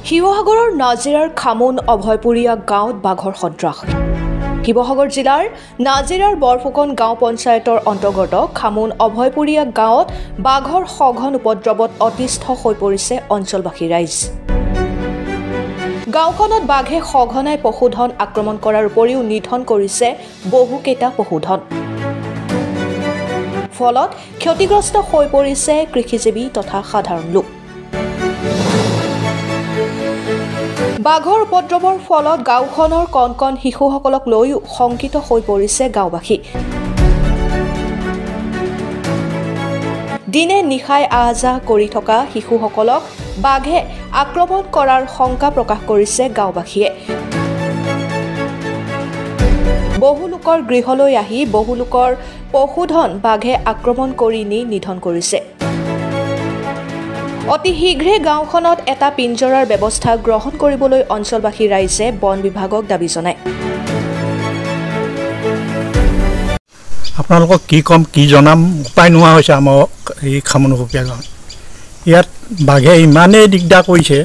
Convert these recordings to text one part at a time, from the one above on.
শিৱসাগৰৰ নাজিৰাৰ খামুন অভয়পুৰীয়া গাঁৱত বাঘৰ সন্ত্ৰাস। শিৱসাগৰ জিলাৰ নাজিৰাৰ বৰফুকন গাঁও পঞ্চায়তৰ অন্তৰ্গত খামুন অভয়পুৰীয়া গাঁৱত বাঘৰ সঘন উপদ্ৰৱত অতিষ্ঠ হৈ পৰিছে অঞ্চলবাসী ৰাইজ। গাঁওখনত বাঘে সঘনাই পশুধন আক্ৰমণ কৰাৰ উপৰিও নিধন কৰিছে বহুকেইটা পশুধন। ফলত ক্ষতিগ্ৰস্ত হৈ পৰিছে কৃষিজীৱী তথা সাধাৰণ লোক। বাঘৰ উপদ্ৰৱৰ ফলত গাঁওখনৰ কণ কণ শিশুসকলক লৈও শংকিত হৈ পৰিছে গাঁওবাসী। দিনে নিশাই আহ-যাহ কৰি থকা শিশুসকলক বাঘে আক্ৰমণ কৰাৰ শংকা প্ৰকাশ কৰিছে গাঁওবাসীয়ে। বহু লোকৰ গৃহলৈ আহি বহু লোকৰ পশুধন বাঘে আক্ৰমণ কৰি নি নিধন কৰিছে। অতি শীঘ্ৰে গাঁওখনত এটা পিঞ্জৰাৰ ব্যৱস্থা গ্ৰহণ কৰিবলৈ অঞ্চলবাসী ৰাইজে বন বিভাগক দাবী জনায়। আপোনালোকক কি ক'ম কি জনাম উপায় নোহোৱা হৈছে আমাৰ এই খামুনভূপীয়া গাঁৱত। ইয়াত বাঘে ইমানেই দিগদাৰ কৰিছে,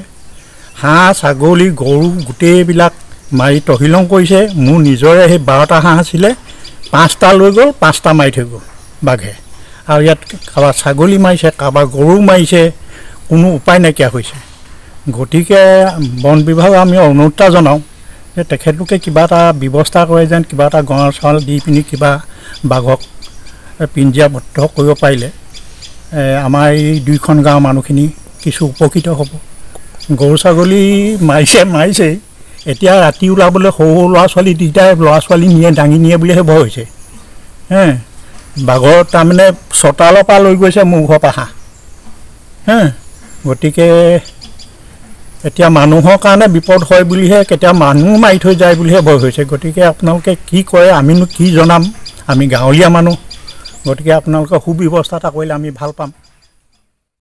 হাঁহ ছাগলী গৰু গোটেইবিলাক মাৰি তহিলং কৰিছে। মোৰ নিজৰে সেই 12টা হাঁহ আছিলে, 5টা লৈ গ'ল, 5টা মাৰি থৈ গ'ল বাঘে। আৰু ইয়াত কাৰোবাৰ ছাগলী মাৰিছে, কাৰোবাৰ গৰু মাৰিছে, কোনো উপায় নাইকিয়া হৈছে। গতিকে বন বিভাগক আমি অনুৰোধ জনাওঁ যে তেখেতলোকে কিবা এটা ব্যৱস্থা কৰে যেন, কিবা এটা গঁৰাল চৰাল দি পিনি কিবা বাঘক পিঞ্জৰাবদ্ধ কৰিব পাৰিলে আমাৰ এই দুইখন গাঁৱৰ মানুহখিনি কিছু উপকৃত হ'ব। গৰু ছাগলী মাৰিছেই, এতিয়া ৰাতি ওলাবলৈ সৰু সৰু ল'ৰা ছোৱালী দুটাই ল'ৰা ছোৱালী নিয়ে দাঙি নিয়ে বুলিহে ভয় হৈছে। বাঘৰ তাৰমানে চোতালৰ পৰা লৈ গৈছে মোৰ ঘৰৰ পৰা হাঁহ। গতিকে এতিয়া মানুহৰ কাৰণে বিপদ হয় বুলিহে, কেতিয়া মানুহ মাৰি থৈ যায় বুলিহে ভয় হৈছে। গতিকে আপোনালোকে কি কৰে আমিনো কি জনাম, আমি গাঁৱলীয়া মানুহ। গতিকে আপোনালোকে সুব্যৱস্থা এটা কৰিলে আমি ভাল পাম।